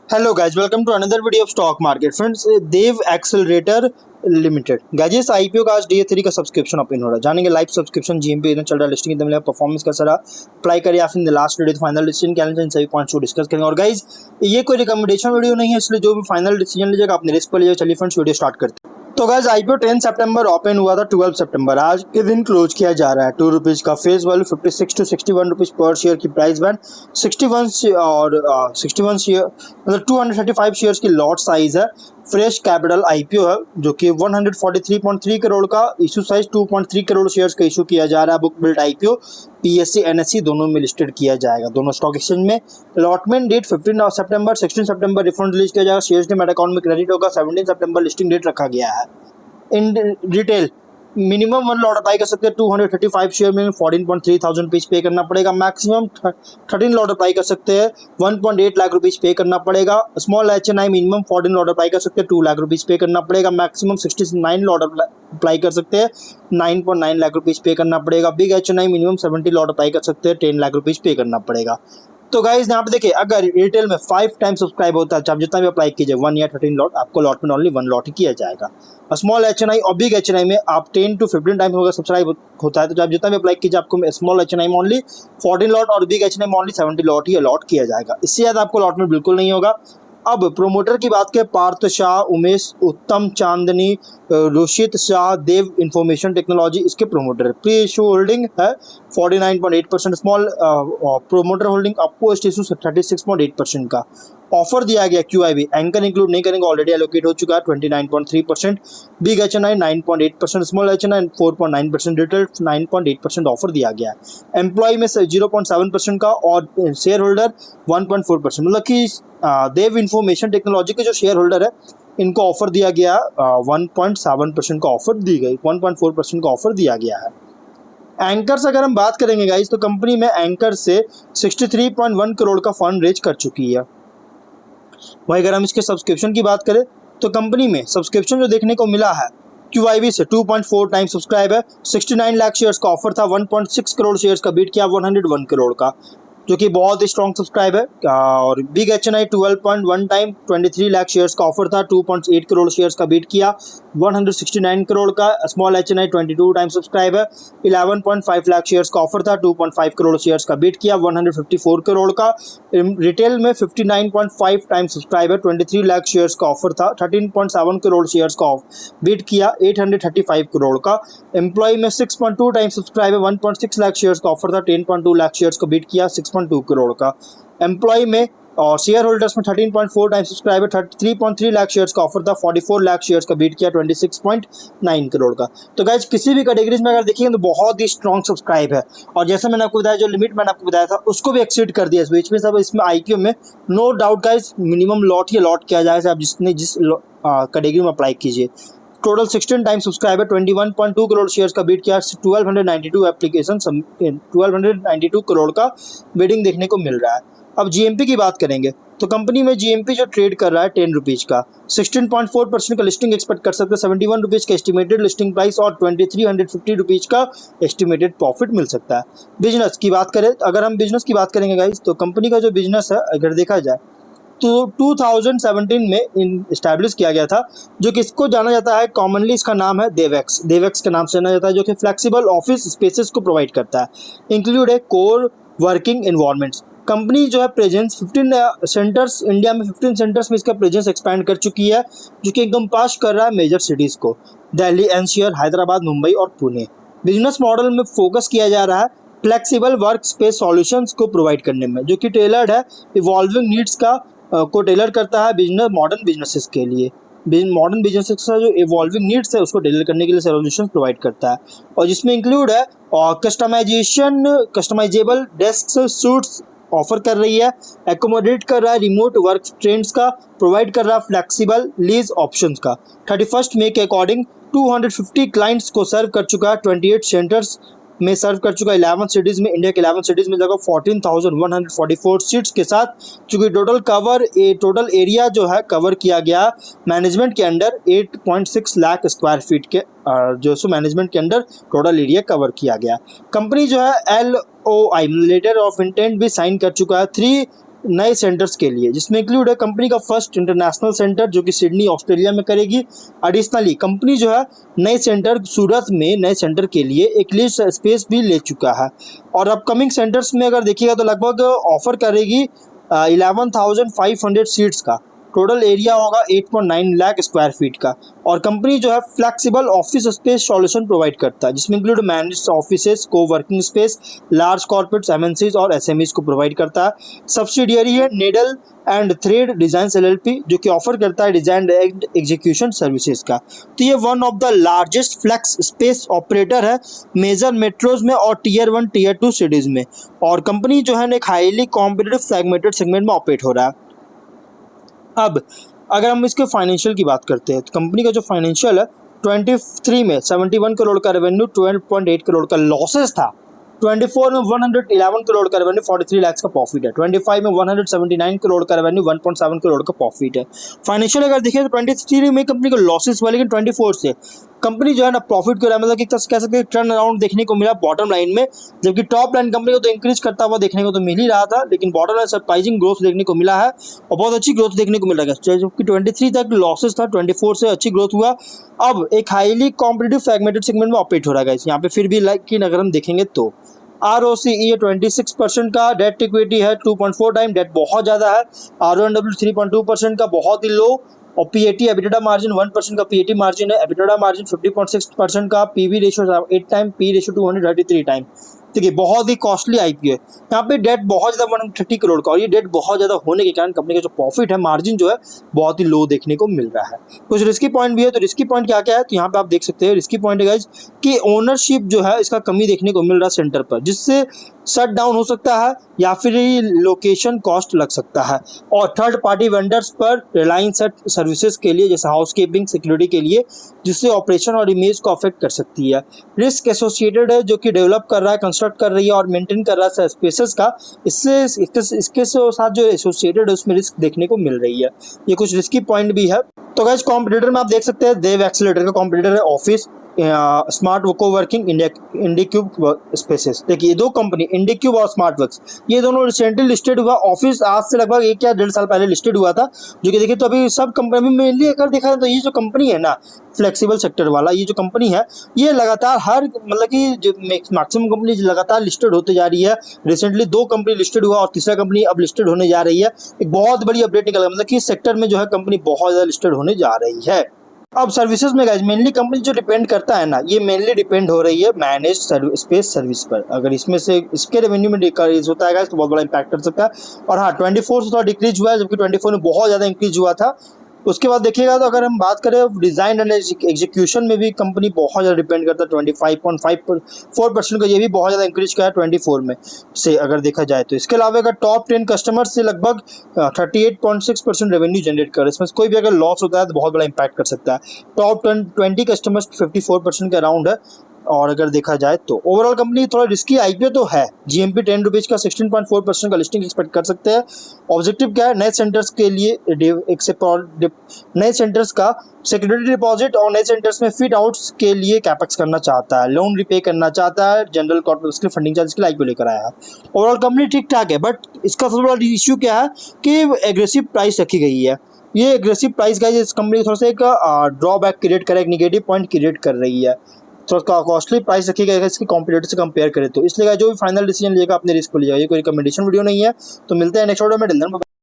Hello guys, welcome to another video of stock market friends. Dev accelerator limited guys, इस IPO का आज day 3 का subscription open हो रहा है। जानेंगे लाइव सब्सक्रिप्शन जीएमपी इधर चल रहा है, लिस्टिंग इधर मिला, परफॉर्मेंस कैसा रहा, अप्लाई करिए after in the last video final decision calendar, इन सभी पॉइंट्स को डिस्कस करेंगे। और गाइज ये कोई रिकमेंडेशन वीडियो नहीं है, इसलिए जो भी फाइनल डिसीजन लीजिएगा अपने रिस्क पर लीजिएगा। चलिए फ्रेंड्स वीडियो स्टार्ट करते हैं। तो गाइज आईपीओ 10 सितंबर ओपन हुआ था, 12 सितंबर आज के दिन क्लोज किया जा रहा है। ₹2 का face value, 56 to 61 rupees per share की प्राइस बैंड, 61 और 61 शेयर मतलब 235 शेयर्स की लॉट साइज है। फ्रेश कैपिटल आईपीओ है जो कि 143.3 करोड़ का इशू साइज, 2.3 करोड़ शेयर्स का इशू किया जा रहा है। Book build IPO PSC NSC दोनों में लिस्टेड किया जाएगा, दोनों स्टॉक एक्सचेंज में। अलॉटमेंट डेट 15 सितंबर, 16 सितंबर रिफंड रिलीज किया जाएगा। शेयर्स डीमैट अकाउंट में क्रेडिट होगा। 17 सितंबर लिस्टिंग डेट रखा गया है। In detail minimum 1 lot apply कर सकते हैं 235 शेयर में 14.3 थाउजेंड रुपीज पे करना पड़ेगा। मैक्सिमम 13 लॉट अप्लाई कर सकते हैं 1.8 लाख रुपीज पे करना पड़ेगा। Small HNI minimum 14 lot apply कर सकते हैं 2 लाख रुपीज पे करना पड़ेगा। मैक्सिमम 69 लॉट अप्लाई कर सकते हैं 9.9 लाख रुपीज पे करना पड़ेगा। Big HNI minimum 70 lot apply कर सकते हैं 10 लाख रुपीज पे करना पड़ेगा। तो गाइज यहाँ पे देखिए, अगर रिटेल में 5 टाइम सब्सक्राइब होता है, आप जितना भी अप्लाई कीजिए 1 या 13 लॉट, आपको लॉट में ओनली 1 लॉट ही किया जाएगा। स्मॉल एचएनआई और बिग एचएनआई में आप 10 to 15 टाइम होगा सब्सक्राइब होता है, तो आप जितना भी अप्लाई कीजिए आपको स्मॉल एचएनआई में ओनली 14 लॉट और बिग एचएनआई में ओनली 70 लॉट ही अलॉट किया जाएगा। इससे ज़्यादा आपको लॉट में बिल्कुल नहीं होगा। अब प्रोमोटर की बात करें, पार्थ शाह, उमेश, उत्तम चांदनी, रोशित शाह, देव इंफॉर्मेशन टेक्नोलॉजी इसके प्रोमोटर। प्री इशू होल्डिंग है 49.8%, small promoter holding up post issue 36.8% का। ऑफर दिया गया क्यूआईबी, एंकर इंक्लूड नहीं करेंगे, ऑलरेडी एलोकेट हो चुका है 29.3%। Big HNI 9.8%, small HNI 4.9%, retail 9.8% offer दिया गया है। एम्प्लॉय में 0.7% का और शेयर होल्डर 1.4%। मतलब कि देव इंफॉर्मेशन टेक्नोलॉजी के जो शेयर होल्डर है इनको ऑफर दिया गया 1.7% का ऑफर दी गई, 1.4% का ऑफर दिया गया है। एंकर से अगर हम बात करेंगे गाइस, तो कंपनी में एंकर से 63.1 करोड़ का फंड रेज कर चुकी है। वहीं अगर हम इसके सब्सक्रिप्शन की बात करें तो कंपनी में सब्सक्रिप्शन जो देखने को मिला है क्यूआईबी से 2.4 टाइम सब्सक्राइब है। 69 लाख शेयर्स का ऑफर था, 1.6 करोड़ शेयर्स का बीट किया 101 करोड़ का, जो कि बहुत ही स्ट्रॉन्ग सब्सक्राइब है। और big HNI 12.1 time 23 lakh shares का ऑफर था, 2.8 करोड़ शेयर्स का बीट किया 169 करोड़ का। स्मॉल एचएनआई 22 टाइम सब्सक्राइब है, 11.5 लाख शेयर्स का ऑफर था, 2.5 करोड़ शेयर्स का बीट किया 154 करोड़ का। रिटेल में 59.5 टाइम सब्सक्राइब है, 23 लाख शेयर्स का ऑफर था, 13.7 करोड़ शेयर्स का बीट किया 835 करोड़ का। एम्प्लॉय में 6.2 टाइम सब्सक्राइब है, 1.6 लाख शेयर्स का ऑफर था, 10.2 लाख शेयर्स को बीट किया 6.2 करोड़ का। एम्प्लॉय में और शेयर होल्डर्स में 13.4 टाइम सब्सक्राइब है, 3.3 लाख शेयर्स का ऑफर था, 44 लाख शेयर्स का बीट किया 26.9 करोड़ का। तो गाइज किसी भी कैटेगरीज में अगर देखिए तो बहुत ही स्ट्रॉन्ग सब्सक्राइब है। और जैसे मैंने आपको बताया, जो लिमिट मैंने आपको बताया था उसको भी एक्सीड कर दिया इस बीच में। सब इसमें आईपीओ में no doubt guys minimum lot ही अलॉट किया जाएगा, आप जिस कैटेगरी में अप्लाई कीजिए। टोटल 16 टाइम सब्सक्राइब है, 21.2 करोड़ शेयर्स का बीट किया, 1292 एप्लीकेशन 1292 करोड़ का बिडिंग देखने को मिल रहा है। अब जीएमपी की बात करेंगे तो कंपनी में जीएमपी जो ट्रेड कर रहा है 10 रुपीज़ का, 16.4% का लिस्टिंग एक्सपेक्ट कर सकते हैं, 71 रुपीज़ का एस्टिमेटेड लिस्टिंग प्राइस और 2350 रुपीज़ का एस्टिमेटेड प्रॉफिट मिल सकता है। बिजनेस की बात करें, अगर हम बिजनेस की बात करेंगे गाइस, तो कंपनी का जो बिजनेस है अगर देखा जाए तो 2017 में इस्टेब्लिश किया गया था, जो कि इसको जाना जाता है कॉमनली, इसका नाम है देवेक्स। देवेक्स के नाम से जाना जाता है, जो कि फ्लेक्सिबल ऑफिस स्पेसेस को प्रोवाइड करता है, इंक्लूड है कोर वर्किंग एनवायरनमेंट्स। कंपनी जो है प्रेजेंस 15 सेंटर्स, इंडिया में 15 सेंटर्स में इसका प्रेजेंस एक्सपैंड कर चुकी है, जो कि एकदम पास कर रहा है मेजर सिटीज़ को, दिल्ली, एनसीआर, हैदराबाद, मुंबई और पुणे। बिजनेस मॉडल में फोकस किया जा रहा है फ्लेक्सिबल वर्क स्पेस सॉल्यूशंस को प्रोवाइड करने में, जो कि टेलर्ड है इवॉल्विंग नीड्स का को टेलर करता है बिजनेस, मॉडर्न बिजनेसेस के लिए। मॉडर्न बिजनेसेस का जो इवॉल्विंग नीड्स है उसको टेलर करने के लिए सॉल्यूशंस प्रोवाइड करता है, और जिसमें इंक्लूड है और कस्टमाइजेबल डेस्क सूट्स ऑफर कर रही है, एकोमोडेट कर रहा है रिमोट वर्क ट्रेंड्स का, प्रोवाइड कर रहा है फ्लेक्सिबल लीज ऑप्शंस का। 31 मई के अकॉर्डिंग 250 क्लाइंट्स को सर्व कर चुका है, 28 सेंटर्स में सर्व कर चुका है, 11 सिटीज़ में, इंडिया के 11 सिटीज़ में जगह 14,144 सीट्स के साथ, चूँकि टोटल एरिया जो है कवर किया गया मैनेजमेंट के अंडर 8.6 लाख स्क्वायर फीट के, जो सो मैनेजमेंट के अंडर टोटल एरिया कवर किया गया। कंपनी जो है LOI लेटर ऑफ इंटेंट भी साइन कर चुका है 3 नए सेंटर्स के लिए, जिसमें इंक्लूड है कंपनी का फर्स्ट इंटरनेशनल सेंटर जो कि सिडनी ऑस्ट्रेलिया में करेगी। एडिशनली कंपनी जो है नए सेंटर सूरत में नए सेंटर के लिए एक लीज स्पेस भी ले चुका है। और अपकमिंग सेंटर्स में अगर देखिएगा तो लगभग ऑफर करेगी 11,500 सीट्स का। टोटल एरिया होगा 8.9 लाख स्क्वायर फीट का। और कंपनी जो है flexible office space solution provide करता है, जिसमें इंक्लूड मैनेज्ड ऑफिसेस, को working space, large corporates, MNCs और एसएमईज को प्रोवाइड करता है। सब्सिडियरी है needle and thread design LLP, जो कि ऑफर करता है डिजाइन एंड एग्जीक्यूशन सर्विसेज का। तो ये one of the largest flex space operator है मेजर मेट्रोज में और टीयर 1 टीयर 2 सिटीज में। और कंपनी जो है एक हाईली कॉम्पिटिटिव सेगमेंटेड सेगमेंट में ऑपरेट हो रहा है। अब अगर हम इसके फाइनेंशियल की बात करते हैं तो कंपनी का जो फाइनेंशियल है 23 में 71 करोड़ का रेवेन्यू, 12.8 करोड़ का लॉसेस था। 24 में 111 करोड़ का रेवेन्यू, 43 लाख का प्रॉफिट है। 25 में 179 करोड़ का रेवेन्यू, 1.7 करोड़ का प्रॉफिट है। फाइनेंशियल अगर देखिए तो 23 में कंपनी को लॉसेस हुआ, लेकिन 24 से कंपनी जो है ना प्रॉफिट कर रहा है, मतलब कि कह सकते हैं टर्न अराउंड देखने को मिला बॉटम लाइन में। जबकि टॉप लाइन कंपनी को तो इंक्रीज करता हुआ देखने को तो मिल ही रहा था, लेकिन बॉटम लाइन सरप्राइजिंग ग्रोथ देखने को मिला है और बहुत अच्छी ग्रोथ देखने को मिल रहा है। जबकि 23 तक लॉसेस था, 24 से अच्छी ग्रोथ हुआ। अब एक हाईली कॉम्पिटिटिव फ्रैगमेंटेड सेगमेंट में ऑपरेट हो रहा है यहाँ पे। फिर भी लेकिन अगर हम देखेंगे तो ROCE है 26% का, डेट इक्विटी है 2.4 टाइम, डेट बहुत ज़्यादा है। RONW 3.2% का, बहुत ही लो। और PAT एबिटा मार्जिन 1% का PAT मार्जिन है। एबिटा मार्जिन 50.6% का, PB ratio 8 time, P ratio 233 time. ठीक है, बहुत ही कॉस्टली IPO है। यहाँ पे डेट बहुत ज़्यादा 130 करोड़ का, और ये डेट बहुत ज़्यादा होने के कारण कंपनी का जो प्रॉफिट है, मार्जिन जो है बहुत ही लो देखने को मिल रहा है। कुछ रिस्की पॉइंट भी है, तो रिस्की पॉइंट क्या क्या है तो यहाँ पे आप देख सकते हैं। रिस्की पॉइंट है गाइज कि ओनरशिप जो है इसका कमी देखने को मिल रहा है सेंटर पर, जिससे शट डाउन हो सकता है या फिर लोकेशन कॉस्ट लग सकता है। और थर्ड पार्टी वेंडर्स पर रिलायंस सर्विसेज के लिए, जैसे हाउसकीपिंग, सिक्योरिटी के लिए, जिससे ऑपरेशन और इमेज को अफेक्ट कर सकती है। रिस्क एसोसिएटेड है जो कि डेवलप कर रहा है, कंस्ट्रक्ट कर रही है और मेंटेन कर रहा है स्पेसेस का, इससे इसके साथ जो एसोसिएटेड है उसमें रिस्क देखने को मिल रही है। ये कुछ रिस्की पॉइंट भी है। तो गाइस कॉम्पिटिटर में आप देव देख सकते हैं, देव एक्सेलरेटर का कॉम्पिटिटर है ऑफिस स्मार्ट कोवर्किंग, इंडिक्यूब स्पेसेस। देखिए दो कंपनी इंडिक्यूब और स्मार्ट वर्क्स, ये दोनों रिसेंटली लिस्टेड हुआ। ऑफिस आज से लगभग 1 या 1.5 साल पहले लिस्टेड हुआ था, जो कि देखिए तो अभी सब कंपनी में मेनली अगर देखा जाए तो ये जो कंपनी है ना फ्लेक्सिबल सेक्टर वाला, ये जो कंपनी है ये लगातार हर मतलब कि जो मैक्सिमम कंपनी लगातार लिस्टेड होते जा रही है। रिसेंटली 2 कंपनी लिस्टेड हुआ और तीसरा कंपनी अब लिस्टेड होने जा रही है। एक बहुत बड़ी अपडेट निकल गया, मतलब कि इस सेक्टर में जो है कंपनी बहुत ज़्यादा लिस्टेड होने जा रही है। अब सर्विसेज में गाइस मेनली कंपनी जो डिपेंड करता है ना, ये मेनली डिपेंड हो रही है मैनेज स्पेस सर्विस पर। अगर इसमें से इसके रेवेन्यू में डिक्रीज होता है गाइस तो बहुत बड़ा इंपैक्ट कर सकता है। और हाँ 24 से थोड़ा डिक्रीज हुआ है, जबकि 24 में बहुत ज़्यादा इंक्रीज हुआ था। उसके बाद देखिएगा तो अगर हम बात करें डिज़ाइन एंड एग्जीक्यूशन में भी कंपनी बहुत ज़्यादा डिपेंड करता है। 25.4% का ये भी बहुत ज़्यादा इंक्रीज किया है 24 में से अगर देखा जाए तो। इसके अलावा अगर टॉप 10 कस्टमर्स से लगभग 38.6% रेवेन्यू जनरेट कर, इसमें कोई भी अगर लॉस होता है तो बहुत बड़ा इंपैक्ट कर सकता है। टॉप 20 कस्टमर्स 54% के अराउंड है। और अगर देखा जाए तो ओवरऑल कंपनी थोड़ा रिस्की IPO तो है। GMP 10 रुपीज़ का 16.4% का लिस्टिंग एक्सपेक्ट कर सकते हैं। ऑब्जेक्टिव क्या है, नए सेंटर्स के लिए नए सेंटर्स का सिक्योरिटी डिपॉजिट और नए सेंटर्स में फिट आउट्स के लिए कैपेक्स करना चाहता है, लोन रिपे करना चाहता है, जनरल कॉर्पोरेट के फंडिंग चार्ज के लिए IPO लेकर आया है। ओवरऑल कंपनी ठीक ठाक है, बट इसका सबसे बड़ा इश्यू क्या है कि एग्रेसिव प्राइस रखी गई है। ये एग्रेसिव प्राइस का इस कंपनी को थोड़ा सा एक ड्रॉबैक क्रिएट कर, एक निगेटिव पॉइंट क्रिएट कर रही है। थोड़ा कॉस्टली प्राइस रखी गई इसकी कॉम्पिटिटर से कंपेयर करें तो, इसलिए जो भी फाइनल डिसीजन लेगा अपने रिस्क को लिएगा। ये कोई रिकमेंडेशन वीडियो नहीं है। तो मिलते हैं नेक्स्ट वीडियो में।